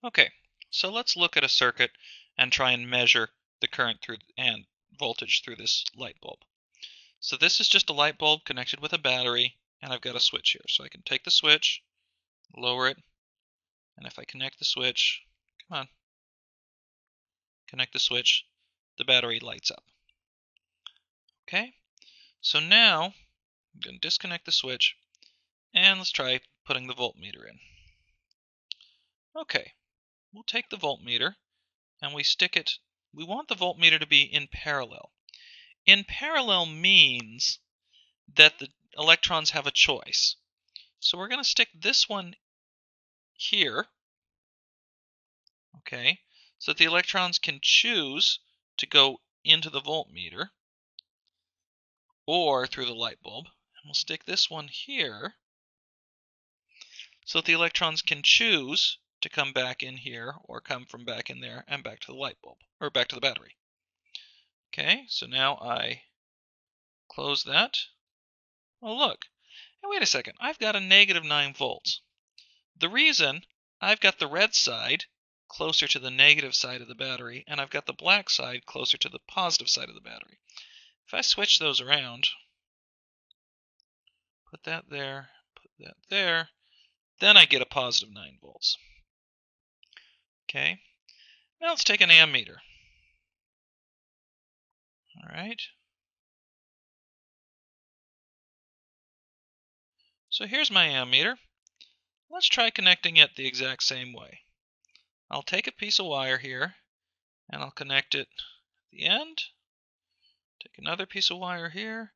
Okay, so let's look at a circuit and try and measure the current through and voltage through this light bulb. So this is just a light bulb connected with a battery, and I've got a switch here. So I can take the switch, lower it, and if I connect the switch, come on, connect the switch, the battery lights up. Okay, so now I'm going to disconnect the switch, and let's try putting the voltmeter in. Okay, we'll take the voltmeter and we stick it, we want the voltmeter to be in parallel. In parallel means that the electrons have a choice. So we're going to stick this one here, okay, so that the electrons can choose to go into the voltmeter or through the light bulb. And we'll stick this one here so that the electrons can choose to come back in here or come from back in there and back to the light bulb, or back to the battery. Okay, so now I close that. Oh look, and wait a second, I've got a negative 9 volts. The reason, I've got the red side closer to the negative side of the battery, and I've got the black side closer to the positive side of the battery. If I switch those around, put that there, put that there, then I get a positive 9 volts. Okay, now let's take an ammeter. All right. So here's my ammeter. Let's try connecting it the exact same way. I'll take a piece of wire here, and I'll connect it at the end. Take another piece of wire here,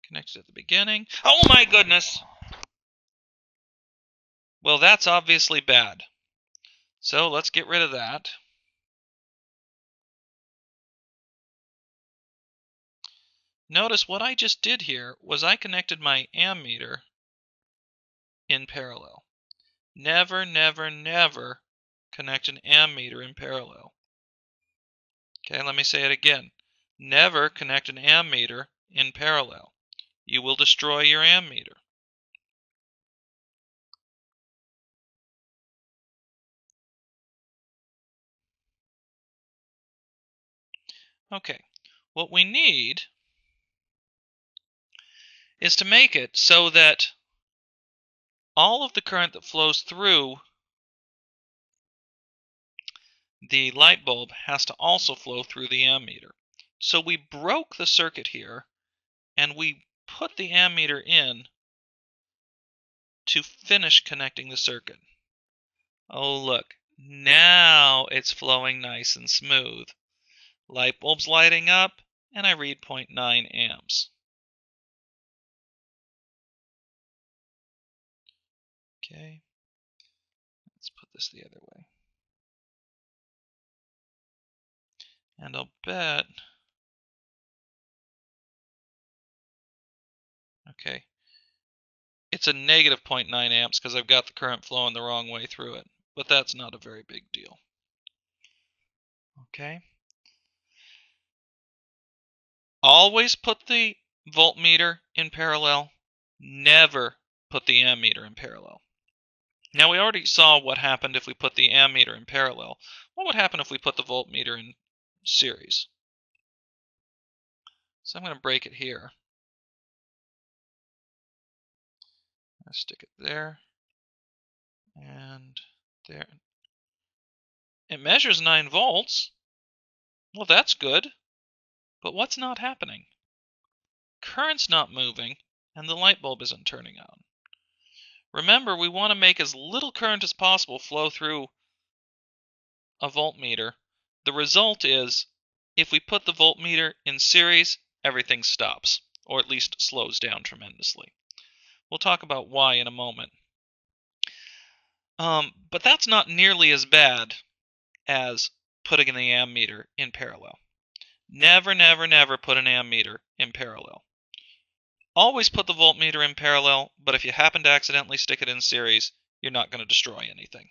connect it at the beginning. Oh my goodness! Well, that's obviously bad. So let's get rid of that. Notice what I just did here was I connected my ammeter in parallel. Never, never, never connect an ammeter in parallel. Okay, let me say it again. Never connect an ammeter in parallel. You will destroy your ammeter. Okay, what we need is to make it so that all of the current that flows through the light bulb has to also flow through the ammeter. So we broke the circuit here, and we put the ammeter in to finish connecting the circuit. Oh look, now it's flowing nice and smooth. Light bulb's lighting up, and I read 0.9 amps. Okay, let's put this the other way. And I'll bet, okay, it's a negative 0.9 amps because I've got the current flowing the wrong way through it, but that's not a very big deal. Okay. Always put the voltmeter in parallel, never put the ammeter in parallel. Now we already saw what happened if we put the ammeter in parallel. What would happen if we put the voltmeter in series? So I'm going to break it here. I'll stick it there and there. It measures 9 volts. Well, that's good. But what's not happening? Current's not moving, and the light bulb isn't turning on. Remember, we want to make as little current as possible flow through a voltmeter. The result is, if we put the voltmeter in series, everything stops, or at least slows down tremendously. We'll talk about why in a moment. But that's not nearly as bad as putting the ammeter in parallel. Never, never, never put an ammeter in parallel. Always put the voltmeter in parallel, but if you happen to accidentally stick it in series, you're not going to destroy anything.